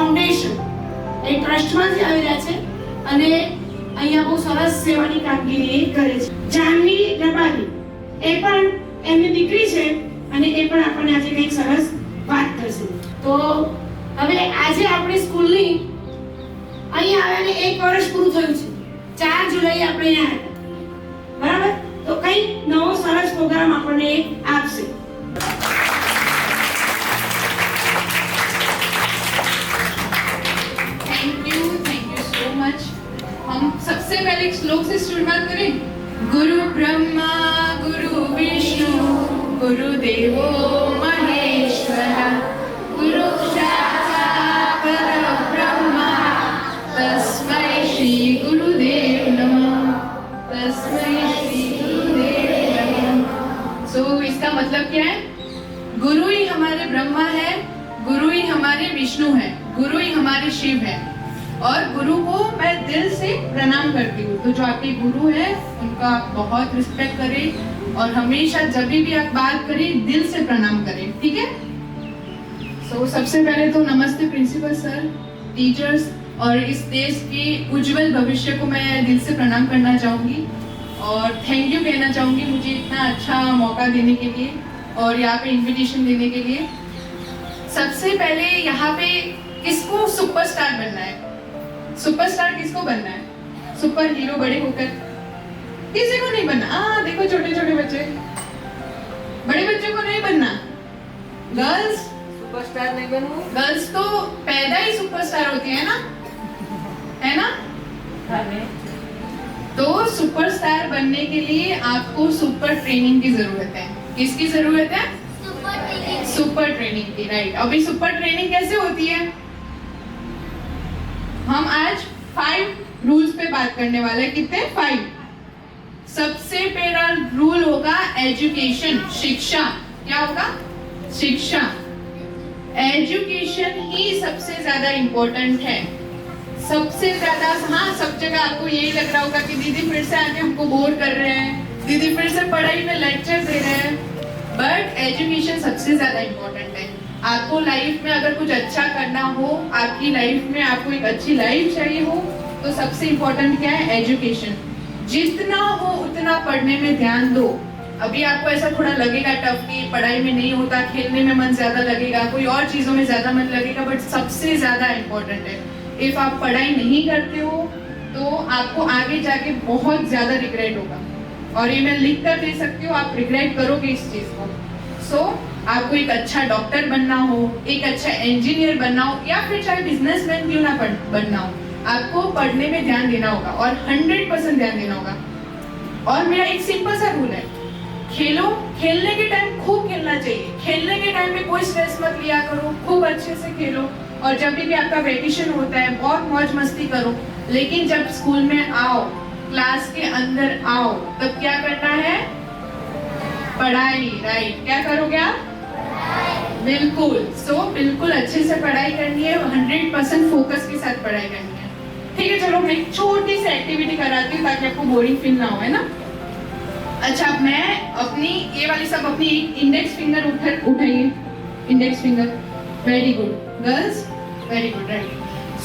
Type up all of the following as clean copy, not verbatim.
Foundation એ ટ્રસ્ટમાંથી આવી રહ્યા છે અને અહીંયા બહુ સરસ સેવાની કામગીરી કરે છે. જાનવી રબારી એ પણ એમની દીકરી છે અને એ પણ આપણને આજે કંઈક સરસ વાત કરશે. તો હવે આજે આપણી સ્કૂલની અહીંયા આવ્યાને 1 વર્ષ પૂરું થયું છે. 4 જુલાઈ આપણે અહીંયા આવ્યા, બરાબર? તો કંઈક નવો સરસ પ્રોગ્રામ આપણને આપશે. Thank you so much. हम सबसे पहले एक श्लोक से शुरुआत करें. गुरु ब्रह्मा गुरु विष्णु गुरुदेवो महेश्वरा गुरु साक्षात् परब्रह्मा तस्मै श्री गुरुदेव नमः. तस्मै श्री गुरुदेव नमः. सो इसका मतलब क्या है? गुरु ही हमारे ब्रह्मा है, गुरु ही हमारे विष्णु है, गुरु ही हमारे शिव है. और गुरु को मैं दिल से प्रणाम करती हूँ. तो जो आपके गुरु है उनका आप बहुत रिस्पेक्ट करें और हमेशा जब भी आप बात करें दिल से प्रणाम करें, ठीक है? सो सबसे पहले तो नमस्ते प्रिंसिपल सर, टीचर्स और इस देश के उज्जवल भविष्य को मैं दिल से प्रणाम करना चाहूँगी और थैंक यू कहना चाहूँगी मुझे इतना अच्छा मौका देने के लिए और यहाँ पे इन्विटेशन देने के लिए. सबसे पहले यहाँ पे किसको सुपरस्टार बनना है? सुपरस्टार किसको बनना है? सुपर हीरो बड़े होकर किसी को नहीं बनना. देखो छोटे छोटे बच्चे, बड़े बच्चों को नहीं बनना. गर्ल्स सुपरस्टार नहीं बनूं? गर्ल्स तो पैदा ही सुपरस्टार होती है ना, है ना? तो सुपरस्टार बनने के लिए आपको सुपर ट्रेनिंग की जरूरत है. किसकी जरूरत है? सुपर ट्रेनिंग की, राइट. अभी सुपर ट्रेनिंग कैसे होती है? हम आज 5 रूल्स पे बात करने वाले हैं. कितने? 5. सबसे पहला रूल होगा एजुकेशन, शिक्षा. क्या होगा? शिक्षा. एजुकेशन ही सबसे ज्यादा इंपॉर्टेंट है. सबसे ज्यादा. हाँ, सब जगह आपको यही लग रहा होगा कि दीदी फिर से आके हमको बोर कर रहे हैं, दीदी फिर से पढ़ाई में लेक्चर दे रहे हैं. बट एजुकेशन सबसे ज्यादा इंपॉर्टेंट है. आपको लाइफ में अगर कुछ अच्छा करना हो, आपकी लाइफ में आपको एक अच्छी लाइफ चाहिए हो, तो सबसे इंपॉर्टेंट क्या है? एजुकेशन. जितना हो उतना पढ़ने में ध्यान दो. अभी आपको ऐसा थोड़ा लगेगा टफ कि पढ़ाई में नहीं होता, खेलने में मन ज्यादा लगेगा, कोई और चीजों में ज्यादा मन लगेगा, बट सबसे ज्यादा इंपॉर्टेंट है. इफ आप पढ़ाई नहीं करते हो तो आपको आगे जाके बहुत ज्यादा रिग्रेट होगा. और ये मैं लिख कर दे सकती हूँ, आप रिग्रेट करोगे इस चीज को. सो आपको एक अच्छा डॉक्टर बनना हो, एक अच्छा इंजीनियर बनना हो, या फिर चाहे बिजनेसमैन क्यों ना बनना हो, आपको पढ़ने में ध्यान देना होगा और 100% ध्यान देना होगा. और मेरा एक सिंपल सा रूल है, खेलो. खेलने के टाइम खूब खेलना चाहिए. खेलने के टाइम में कोई स्ट्रेस मत लिया करो, खूब अच्छे से खेलो. और जब भी आपका वेकेशन होता है बहुत मौज मस्ती करो. लेकिन जब स्कूल में आओ, क्लास के अंदर आओ, तब क्या करना है? पढ़ाई, राइट. क्या करोगे आप? बिल्कुल. सो बिल्कुल अच्छे से पढ़ाई करनी है, 100% फोकस के साथ पढ़ाई करनी है. ठीक है, चलो मैं एक छोटी सी एक्टिविटी कराती हूँ ताकि आपको बोरिंग फील ना हो, है ना? अच्छा, मैं अपनी ये वाली सब अपनी इंडेक्स फिंगर उठाइए. Index finger. Very good girls, very good, right.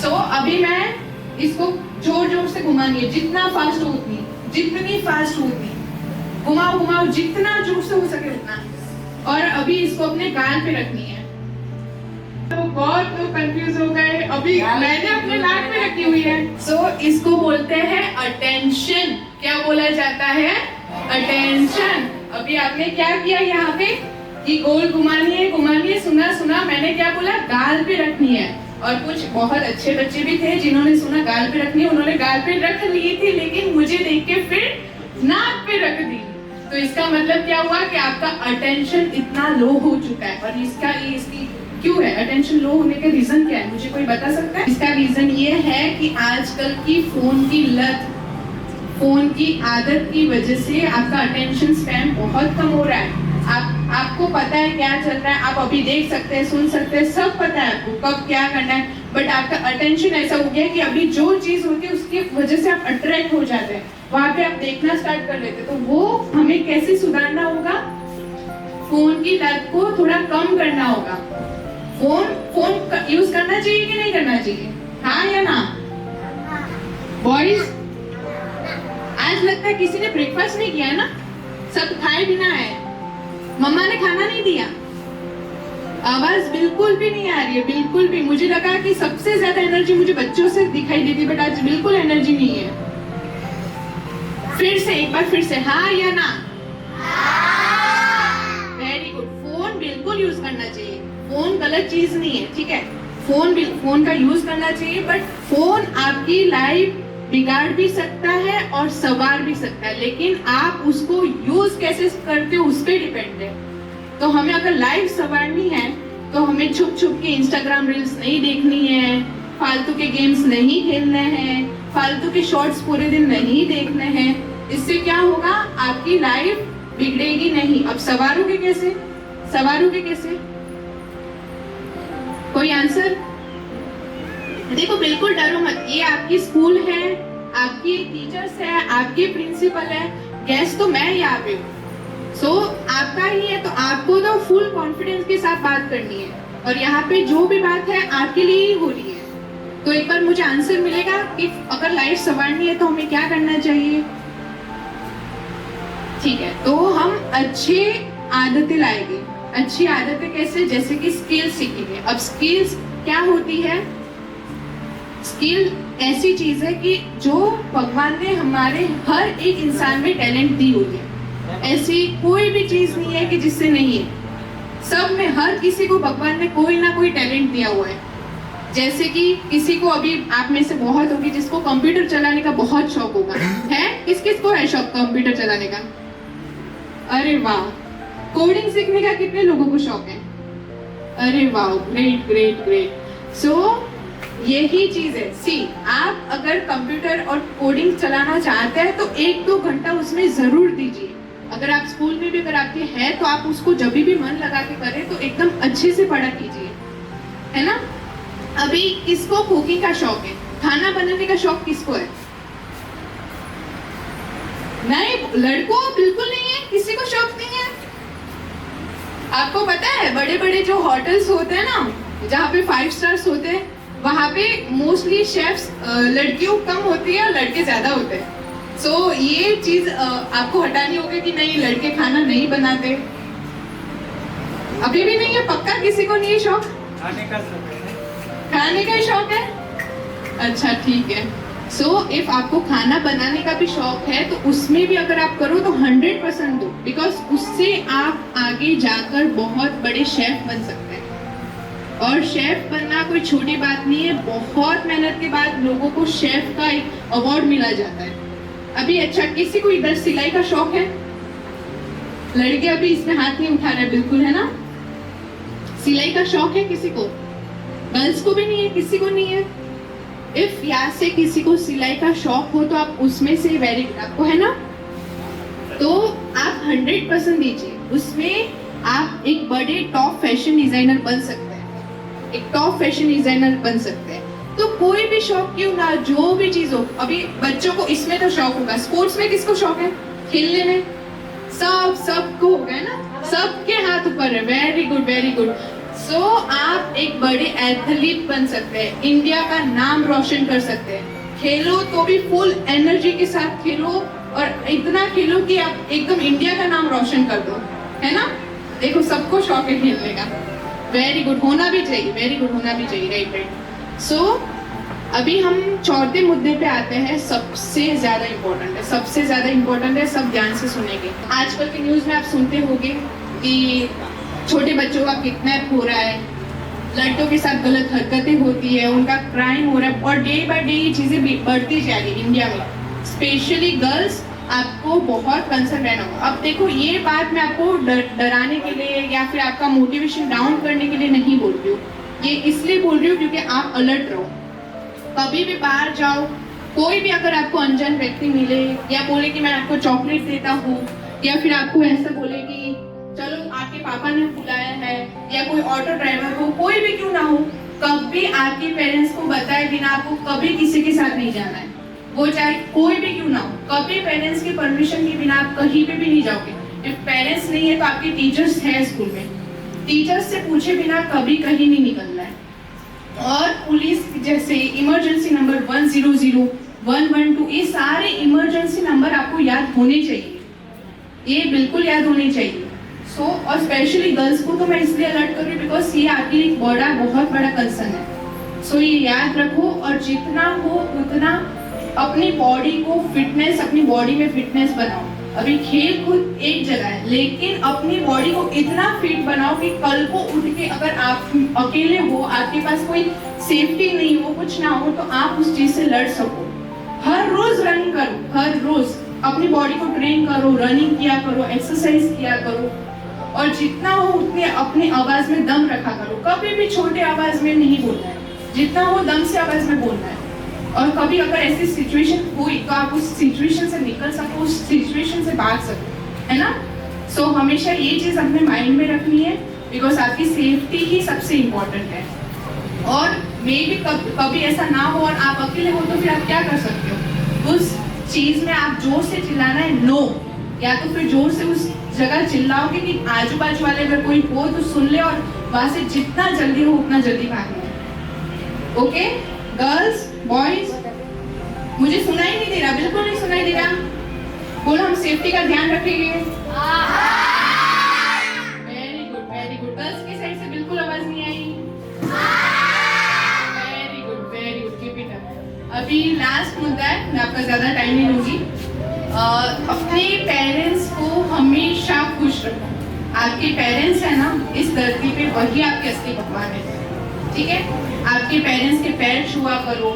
So अभी मैं इसको जोर जोर से घुमानी है, जितना फास्ट हो उतनी, जितनी फास्ट हो उतनी घुमाओ घुमाओ, जितना जोर से हो सके उतना. और अभी इसको अपने गाल पे रखनी है. तो बहुत लोग कंफ्यूज हो गए. अभी मैंने अपने नाक पे रखी हुई है. सो इसको बोलते हैं अटेंशन. क्या बोला जाता है? अटेंशन. अभी आपने क्या किया यहाँ पे कि गोल घुमानी है. सुना सुना, मैंने क्या बोला? गाल पे रखनी है. और कुछ बहुत अच्छे बच्चे भी थे जिन्होंने सुना गाल पे रखनी है, उन्होंने गाल पे रख ली थी, लेकिन मुझे देख के फिर नाक पे रख दी. तो इसका मतलब क्या हुआ कि आपका अटेंशन इतना लो हो चुका है. और इसकी क्यों है अटेंशन लो होने का रीजन क्या है? मुझे कोई बता सकता है? इसका रीजन ये है कि आजकल की फोन की लत, फोन की आदत की वजह से आपका अटेंशन स्पैन बहुत कम हो रहा है. आपको पता है क्या चल रहा है, आप अभी देख सकते हैं, सुन सकते हैं, सब पता है आपको कब क्या करना है. बट आपका अटेंशन ऐसा हो गया कि अभी जो चीज होती है उसकी वजह से आप अट्रैक्ट हो जाते हैं, वहां पे आप देखना स्टार्ट कर लेते. तो वो हमें कैसे सुधारना होगा? फोन की लत को थोड़ा कम करना होगा. फोन यूज करना चाहिए कि नहीं करना चाहिए? हाँ या ना? बॉयज, आज लगता है किसी ने ब्रेकफास्ट नहीं किया है ना, सब खाए बिना है, मम्मा ने खाना नहीं दिया, आवाज बिल्कुल भी नहीं आ रही है, बिल्कुल भी। मुझे लगा कि सबसे ज्यादा एनर्जी मुझे बच्चों से दिखाई देती, बट आज बिल्कुल एनर्जी नहीं है। फिर से एक बार फिर से, हाँ या ना? Very good. फोन बिल्कुल यूज करना चाहिए, फोन गलत चीज नहीं है, ठीक है? फोन का यूज करना चाहिए, बट फोन आपकी लाइफ बिगाड़ भी सकता है और संवार भी सकता है, लेकिन आप उसको यूज कैसे करते हो उस पर डिपेंड है। तो हमें अगर लाइफ संवारनी है तो हमें छुप छुप के इंस्टाग्राम रील्स नहीं देखनी है, फालतू के गेम्स नहीं खेलने हैं, फालतू के शॉर्ट्स पूरे दिन नहीं देखने हैं। इससे क्या होगा, आपकी लाइफ बिगड़ेगी नहीं। अब संवारोगे कैसे? संवारोगे कैसे? कोई आंसर? देखो बिल्कुल डरो मत, ये आपकी स्कूल है, आपकी टीचर्स है, आपके प्रिंसिपल है, गेस्ट तो मैं यहाँ पे हूँ। सो आपका ही है, तो आपको तो फुल कॉन्फिडेंस के साथ बात करनी है, और यहाँ पे जो भी बात है आपके लिए ही हो रही है। तो एक बार मुझे आंसर मिलेगा कि अगर लाइफ संवारनी है तो हमें क्या करना चाहिए? ठीक है, तो हम अच्छी आदतें लाएंगे। अच्छी आदतें कैसे? जैसे कि स्किल सीखेंगे। अब स्किल्स क्या होती है? स्किल ऐसी चीज है कि जो भगवान ने हमारे हर एक इंसान में टैलेंट दी हुई है। ऐसी कोई भी चीज नहीं है कि जिससे नहीं है। सब में, हर किसी को भगवान ने कोई ना कोई टैलेंट दिया हुआ है। जैसे कि किसी को, अभी आप में से बहुत होगी जिसको कंप्यूटर चलाने का बहुत शौक होगा, है? किस किस को है शौक कंप्यूटर चलाने का? अरे वाह। कोडिंग सीखने का कितने लोगों को शौक है? अरे वाह, ग्रेट ग्रेट ग्रेट। सो यही चीज है। सी, आप अगर कंप्यूटर और कोडिंग चलाना चाहते हैं तो 1-2 घंटा उसमें जरूर दीजिए। अगर आप स्कूल में भी अगर आपके है तो आप उसको जब भी मन लगा के करें तो एकदम अच्छे से पढ़ा कीजिए, है ना? अभी किसको कुकिंग का शौक है? खाना बनाने का शौक किसको है? नहीं, लड़कों बिल्कुल नहीं है, किसी को शौक नहीं है। आपको पता है बड़े बड़े जो होटल्स होते हैं ना, जहाँ पे 5 स्टार्स होते हैं, वहाँ पे मोस्टली शेफ्स लड़कियों कम होती है और लड़के ज्यादा होते हैं। सो ये चीज आपको हटानी होगी कि नहीं, लड़के खाना नहीं बनाते। अभी भी नहीं है? पक्का किसी को नहीं है शौक? खाने का शौक है। खाने का ही शौक है? अच्छा ठीक है। सो इफ आपको खाना बनाने का भी शौक है तो उसमें भी अगर आप करो तो 100% दो, बिकॉज उससे आप आगे जाकर बहुत बड़े शेफ बन सकते हैं। और शेफ बनना कोई छोटी बात नहीं है, बहुत मेहनत के बाद लोगों को शेफ का एक अवार्ड मिला जाता है। अभी अच्छा, किसी को इधर सिलाई का शौक है? लड़के अभी इसमें हाथ नहीं उठा रहे, बिल्कुल, है ना? सिलाई का शौक है किसी को? गर्ल्स को भी नहीं है, किसी को नहीं है? इफ यहाँ से किसी को सिलाई का शौक हो तो आप उसमें से वेरी गुड, आपको है ना? तो आप 100% दीजिए, उसमें आप एक बड़े टॉप फैशन डिजाइनर बन सकते हैं, एक टॉप फैशन डिजाइनर बन सकते हैं। तो कोई भी शौक क्यों ना, जो भी चीज हो। अभी बच्चों को इसमें तो शौक होगा, स्पोर्ट्स में किसको शौक है? खेलने में सबको होगा, है ना? सबके हाथ ऊपर है। Very good very good. So आप एक बड़े एथलीट बन सकते हैं, इंडिया का नाम रोशन कर सकते हैं। खेलो तो भी फुल एनर्जी के साथ खेलो, और इतना खेलो कि आप एकदम इंडिया का नाम रोशन कर दो, है ना? देखो सबको शौक है खेलने का। वेरी गुड, होना भी चाहिए, वेरी गुड, होना भी चाहिए, राइट राइट। सो अभी हम चौथे मुद्दे पे आते हैं, सबसे ज्यादा इम्पोर्टेंट है, सबसे ज्यादा इम्पोर्टेंट है, सब ध्यान से सुनेंगे। आजकल की न्यूज में आप सुनते होंगे कि छोटे बच्चों का किडनैप हो रहा है, लड़कों के साथ गलत हरकतें होती है, उनका क्राइम हो रहा है, और डे बाय डे ये चीजें बढ़ती जा रही है इंडिया में। स्पेशली गर्ल्स, आपको बहुत कंसर्न रहना होगा। अब देखो, ये बात मैं आपको डराने के लिए या फिर आपका मोटिवेशन डाउन करने के लिए नहीं बोल रही हूँ, ये इसलिए बोल रही हूँ क्योंकि आप अलर्ट रहो। कभी भी बाहर जाओ, कोई भी अगर आपको अनजान व्यक्ति मिले या बोले कि मैं आपको चॉकलेट देता हूँ, या फिर आपको ऐसा बोले कि चलो आपके पापा ने बुलाया है, या कोई ऑटो ड्राइवर हो, कोई भी क्यों ना हो, कभी आपके पेरेंट्स को बताए बिना आपको कभी किसी के साथ नहीं जाना है। वो चाहे कोई भी क्यों ना हो, कभी पेरेंट्स की परमिशन के बिना आप कहीं पे भी नहीं जाओगे। इफ पेरेंट्स नहीं है तो आपके टीचर्स हैं स्कूल में, टीचर्स से पूछे बिना कभी कहीं नहीं निकलना है। और पुलिस जैसे इमरजेंसी नंबर 100, 112, ये सारे इमरजेंसी नंबर आपको याद होने चाहिए, ये बिल्कुल याद होने चाहिए। और स्पेशली गर्ल्स को तो मैं इसलिए अलर्ट कर रही हूँ बिकॉज ये आपके लिए एक बहुत बड़ा कंसर्न है। ये याद रखो और जितना हो उतना अपनी बॉडी को फिटनेस, अपनी बॉडी में फिटनेस बनाओ। अभी खेल कूद एक जगह है, लेकिन अपनी बॉडी को इतना फिट बनाओ कि कल को उठ के अगर आप अकेले हो, आपके पास कोई सेफ्टी नहीं हो, कुछ ना हो, तो आप उस चीज से लड़ सको। हर रोज रनिंग करो, हर रोज अपनी बॉडी को ट्रेन करो, रनिंग किया करो, एक्सरसाइज किया करो, और जितना हो उतने अपनी आवाज में दम रखा करो। कभी भी छोटे आवाज में नहीं बोलना है, जितना हो दम से आवाज में बोलना है। और कभी अगर ऐसी सिचुएशन हुई तो आप उस सिचुएशन से निकल सको, उस सिचुएशन से भाग सको, है ना। हमेशा ये चीज अपने माइंड में रखनी है बिकॉज आपकी सेफ्टी ही सबसे इम्पोर्टेंट है। और मे भी कभी ऐसा ना हो और आप अकेले हो तो फिर आप क्या कर सकते हो, उस चीज में आप जोर से चिल्लाना है नो, या तो फिर जोर से उस जगह चिल्लाओगे कि आजू बाजू वाले अगर कोई हो तो सुन ले, और वहां से जितना जल्दी हो उतना जल्दी भागना है। ओके गर्ल्स बॉयज, मुझे सुनाई नहीं दे रहा, बिल्कुल नहीं सुनाई दे रहा। बोलो हम सेफ्टी का ध्यान रखेंगे। Very good very good. Girls की साइड से बिल्कुल आवाज नहीं आई। Very good keep it up. अभी लास्ट मुद्दा है, मैं आपका ज्यादा टाइम नहीं लूंगी। अपने पेरेंट्स को हमेशा खुश रखो। आपके पेरेंट्स है ना इस धरती पे, वही आपके असली भगवान है, ठीक है। आपके पेरेंट्स के पैर छुआ करो,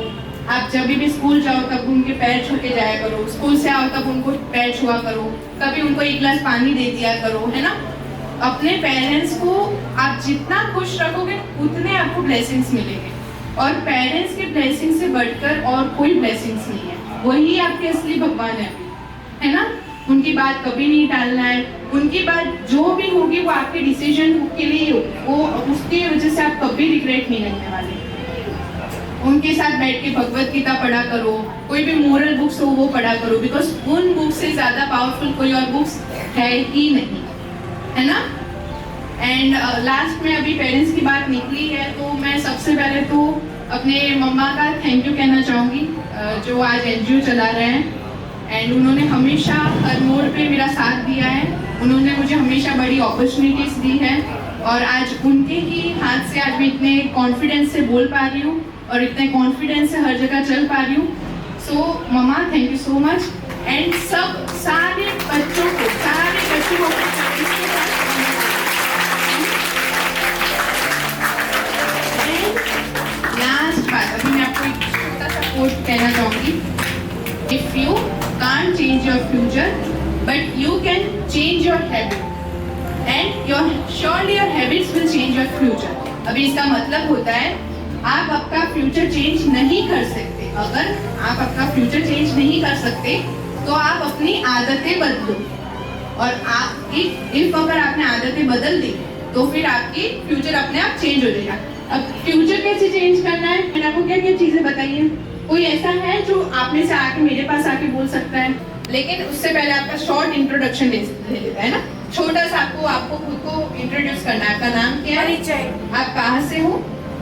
आप जब भी स्कूल जाओ तब उनके पैर छू के जाया करो, स्कूल से आओ तब उनको पैर छुआ करो, कभी उनको एक गिलास पानी दे दिया करो, है ना। अपने पेरेंट्स को आप जितना खुश रखोगे उतने आपको ब्लेसिंग्स मिलेंगे, और पेरेंट्स के ब्लेसिंग से बढ़कर और कोई ब्लेसिंग्स नहीं है, वही आपके असली भगवान है ना। उनकी बात कभी नहीं टालना है, उनकी बात जो भी होगी वो आपके डिसीजन के लिए होगी, वो उसकी वजह से आप कभी रिग्रेट नहीं करने वाले। उनके साथ बैठ के भगवत गीता पढ़ा करो, कोई भी मोरल बुक्स हो वो पढ़ा करो, बिकॉज उन बुक्स से ज्यादा पावरफुल कोई और बुक्स है ही नहीं, है ना। एंड लास्ट में अभी पेरेंट्स की बात निकली है तो मैं सबसे पहले तो अपने मम्मा का थैंक यू कहना चाहूँगी, जो आज एनजीओ चला रहे हैं, एंड उन्होंने हमेशा हर मोड़ पे मेरा साथ दिया है। उन्होंने मुझे हमेशा बड़ी अपॉर्चुनिटीज दी है, और आज उनके ही हाथ से आज मैं इतने कॉन्फिडेंस से बोल पा रही हूँ और इतने कॉन्फिडेंस से हर जगह चल पा रही हूँ। So mama thank you so much. And सारे बच्चों को लास्ट बात अभी मैं आपको एक छोटा सा कोट कहना चाहूँगी। If you can't change your future, but you can change your habit, and surely your habits will change your future. अभी इसका मतलब होता है आप आपका फ्यूचर चेंज नहीं कर सकते। अगर आप आपका फ्यूचर चेंज नहीं कर सकते तो आप अपनी आदतें बदलो, और आप इफ अगर आपने आदतें बदल दी तो फिर आपकी फ्यूचर अपने आप चेंज हो जाएगा। अब फ्यूचर कैसे चेंज करना है, मैंने आपको क्या क्या चीजें बताई हैं। कोई ऐसा है जो आप में से आके मेरे पास आके बोल सकता है, लेकिन उससे पहले आपका शॉर्ट इंट्रोडक्शन ले लेता है ना, छोटा सा आपको खुद को इंट्रोड्यूस करना है। आपका नाम क्या है, आप कहाँ से हो,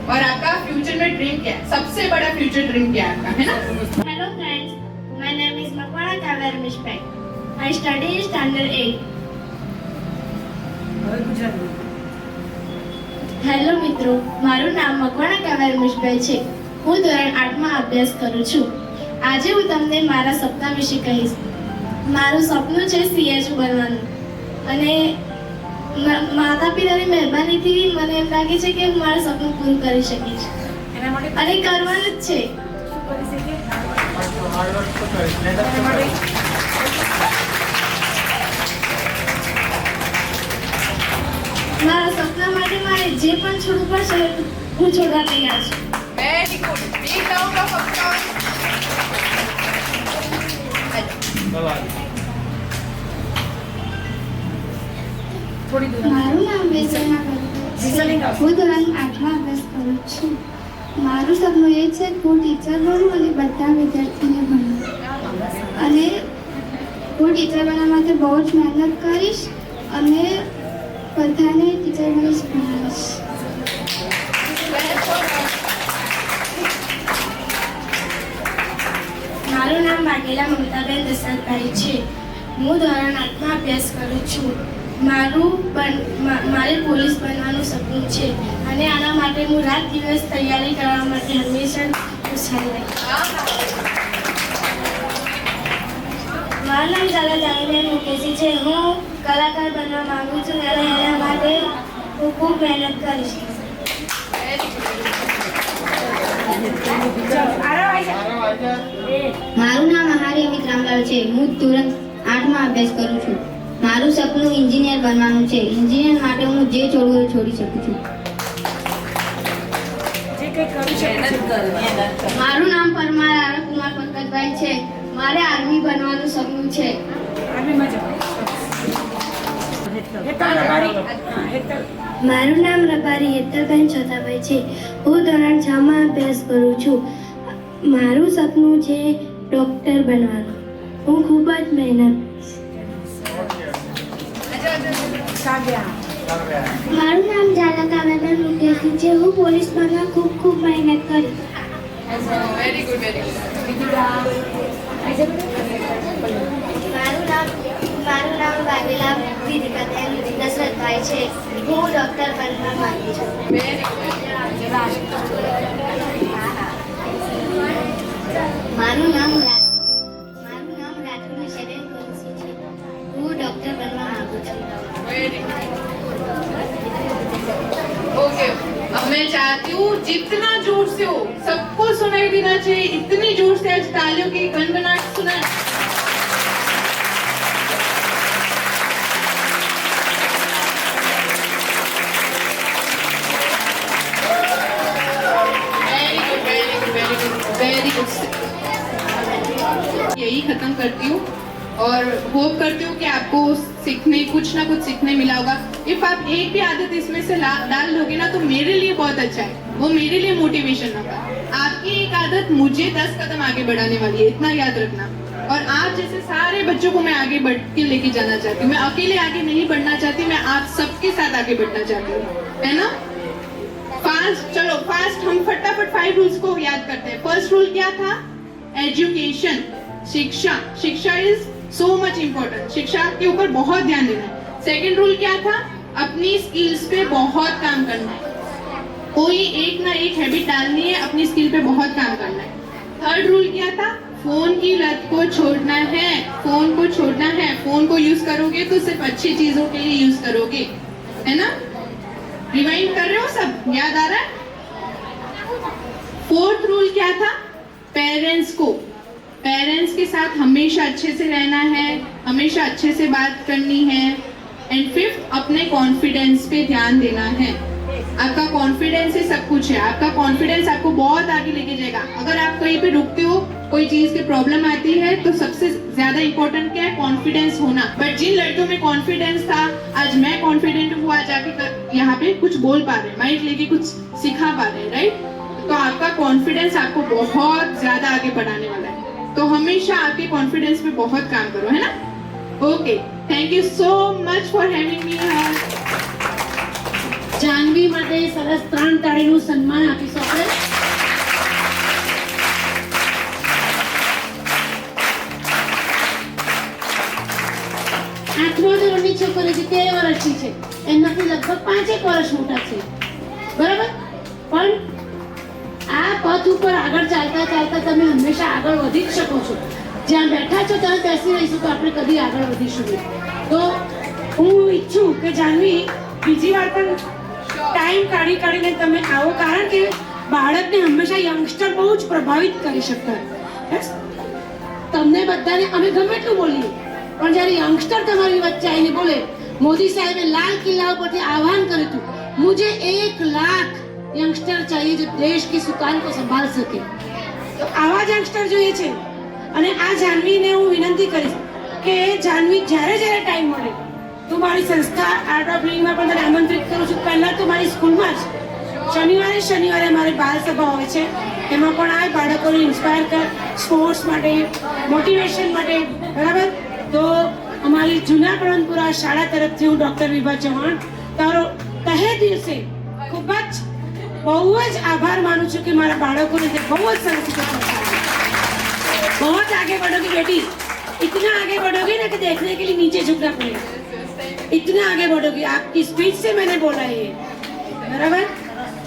और आपका फ्यूचर में ड्रीम क्या है, सबसे बड़ा फ्यूचर ड्रीम क्या है आपका, है ना। Hello friends, my name is Makwana Kaver Mishpai. I study in standard 8. Hello મિત્રો, મારું નામ મકવાણા કાવેર મિશભાઈ છે. હું ધોરણ 8માં અભ્યાસ કરું છું. આજે હું તમને મારા સપના વિશે કહીશ. મારું સપનું છે CHO બનવાનું, અને માતા પિતાની મહેરબાનીથી મને એમ લાગે છે કે હું મારું સપનું પૂરું કરી શકીશ, અને કરવાનું જ છે. મારા સપના માટે મારે જે પણ છોડવું પડશે હું છોડવા તૈયાર છું. Very good, big round of applause. મારું નામ વેસના કવિતા. હું ધોરણ 8માં અભ્યાસ કરું છું. મારું સપનું એ છે કે હું ટીચર બનું અને બધા વિદ્યાર્થીને ભણાવું, અને હું ટીચર બનવા માટે બહુ જ મહેનત કરીશ, અને બધાને ટીચર બનીશ. મારું નામ વાઘેલા મમતાબેન દશરથભાઈ છે. હું ધોરણ 8માં અભ્યાસ કરું છું. મારે પોલીસ બનવાનું સપનું છે અને આના માટે હું રાત દિવસ તૈયારી કરવા માટે હંમેશા ઉત્સાહી રહી. મારું નામ ઝાલા જાનવીબેન મુકેશી છે. હું કલાકાર બનવા માંગુ છું અને એના માટે હું ખૂબ મહેનત કરીશ. મારું નામ આહારી અમિત રામલાલ છે. હું ધોરણ 8માં અભ્યાસ કરું છું. મારું સપનું એન્જિનિયર બનવાનું છે. એન્જિનિયર માટે હું જે છોડવું એ છોડી શકું છું. મારું નામ પરમાર આરવ કુમાર પંકજભાઈ છે. મારે આર્મી બનવાનું સપનું છે. મારું નામ રબારી હેતલબેન છોટાભાઈ છે. હું ધોરણ 6માં અભ્યાસ કરું છું. મારું સપનું છે ડૉક્ટર બનવાનું. હું ખૂબ જ મહેનત. મારું નામ ઝાલા કાવ્યાબેન મુકેશી છે. હું પોલીસ બનવા ખૂબ ખૂબ મહેનત કરી. Very good, very good. મારું નામ વાઘેલા વિધિકાબેન દશરથભાઈ છે. હું ડૉક્ટર બનવા માંગુ છું. મારું નામ રાઠોડ નિશાબેન કુંસી છે. હું ડૉક્ટર બનવા માંગુ છું. ओके, अब मैं चाहती हूँ जितना जोर से हो सबको सुनाई देना चाहिए. इतनी जोर से आज तालियों की गनगनाहट सुनाए. Very good, very good, very good, very good. यही खत्म करती हूँ और होप करती हूँ कि आपको सीखने कुछ ना कुछ सीखने मिला होगा. इफ आप एक भी आदत इसमें से डाल लोगे ना तो मेरे लिए बहुत अच्छा है. वो मेरे लिए मोटिवेशन होगा. आपकी एक आदत मुझे 10 कदम आगे बढ़ाने वाली है, इतना याद रखना. और आप जैसे सारे बच्चों को मैं आगे बढ़ के लेके जाना चाहती हूँ. मैं अकेले आगे नहीं बढ़ना चाहती, मैं आप सबके साथ आगे बढ़ना चाहती हूँ, है ना. फास्ट, चलो फास्ट हम फटाफट 5 रूल्स को याद करते हैं. फर्स्ट रूल क्या था? एजुकेशन, शिक्षा. शिक्षा इज सो मच इम्पोर्टेंट. शिक्षा के ऊपर बहुत ध्यान देना है. सेकेंड रूल क्या था? अपनी स्किल्स पे बहुत काम करना है. कोई एक ना एक हैबिट डालनी है, अपनी स्किल पे बहुत काम करना है. थर्ड रूल क्या था? फोन की लत को छोड़ना है. फोन को छोड़ना है. फोन को यूज करोगे तो सिर्फ अच्छी चीजों के लिए यूज करोगे, है ना. रिवाइंड कर रहे हो सब? याद आ रहा है? फोर्थ रूल क्या था? पेरेंट्स के साथ हमेशा अच्छे से रहना है, हमेशा अच्छे से बात करनी है. एंड फिफ्थ, अपने कॉन्फिडेंस पे ध्यान देना है. आपका कॉन्फिडेंस ही सब कुछ है. आपका कॉन्फिडेंस आपको बहुत आगे लेके जाएगा. अगर आप कहीं पे रुकते हो, कोई चीज की प्रॉब्लम आती है, तो सबसे ज्यादा इंपॉर्टेंट क्या है? कॉन्फिडेंस होना. बट जिन लड़कियों में कॉन्फिडेंस था, आज मैं कॉन्फिडेंट हूँ, आज आके यहाँ पे कुछ बोल पा रहे, माइक लेके कुछ सिखा पा रहे, राइट. तो आपका कॉन्फिडेंस आपको बहुत ज्यादा आगे बढ़ाने वाला है. तो हमेशा आपके कॉन्फिडेंस पे बहुत काम करो, है ना. Okay, thank you so much for having me here. Janvi માટે સરસ 3 તાળીનું સન્માન આપીશું આપણે. આઠમા ધોરણની છોકરી છે, 13 વર્ષની છે. એનાથી લગભગ 5 વર્ષ મોટા છે, બરાબર. પણ આ પથ ઉપર આગળ ચાલતા ચાલતા તમે હંમેશા આગળ વધી જ શકો છો. જ્યાં બેઠા છો ત્યાં બેસી રહીશું તો આપણે કદી આગળ વધીશું નહીં. તો હું ઈચ્છું કે જાનવી બીજી વાર પણ ટાઈમ કાઢીને તમે આવો, કારણ કે બાળકને હંમેશા યંગસ્ટર બહુ જ પ્રભાવિત કરી શકતા હોય. તમને બધાને અમે ગમે એટલું બોલીએ, પણ જ્યારે યંગસ્ટર તમારી વચ્ચે આવીને બોલે, મોદી સાહેબે લાલ કિલ્લા ઉપરથી આહવાન કર્યું હતું, મુझे 1 लाख यंगस्टर चाहिए जो देश की सुकान को संभाल सके. તો આવા જ યંગસ્ટર જોઈએ છે. અને આ જાનવીને હું વિનંતી કરીશ કે જાનવી જ્યારે જ્યારે ટાઈમ મળે તો મારી સંસ્થા આર્ટ ઓફ લિવિંગમાં પણ તને આમંત્રિત કરું છું. પહેલાં તો મારી સ્કૂલમાં જ શનિવારે મારી બાળ સભા હોય છે. એમાં પણ આ બાળકોને ઇન્સ્પાયર કર, સ્પોર્ટ્સ માટે, મોટિવેશન માટે, બરાબર. તો અમારી જૂના પ્રવણપુરા શાળા તરફથી હું ડૉક્ટર વિભા ચૌહાણ તારો તહે દિલસે ખૂબ જ બહુ જ આભાર માનું છું કે મારા બાળકોને તે બહુ જ સરસ રીતે પહોંચાડ્યા. बहुत आगे बढ़ोगी बेटी, इतना आगे बढ़ोगी ना कि देखने के लिए नीचे झुकना पड़ेगा. इतना आगे बढ़ोगी. आपकी स्पीच से मैंने बोला ये, बराबर.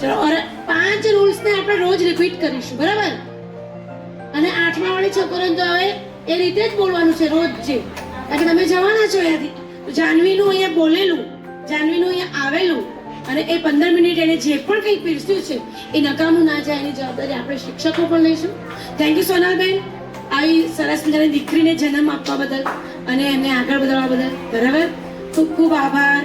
चलो, और 5 રૂલ્સ ને આપણે રોજ રિપીટ કરીશું, બરાબર. અને 8મા વાળી છોકરીઓને તો હવે એ રીતે જ બોલવાનું છે રોજ જે, કારણ કે તમે જવાના છો અહીંયાથી. તો જાનવીનું અહીંયા બોલેલું, જાનવીનું અહીંયા આવેલું અને એ 15 મિનિટ એને જે પણ કંઈ પીરસ્યું છે એ નકામું ના જાય એની જવાબદારી આપણે શિક્ષકો પણ લઈશું. થેન્ક યુ સોનલબેન, આવી સરસ મજાની દીકરીને જન્મ આપવા બદલ અને એમને આગળ વધારવા બદલ, બરાબર. ખૂબ ખૂબ આભાર.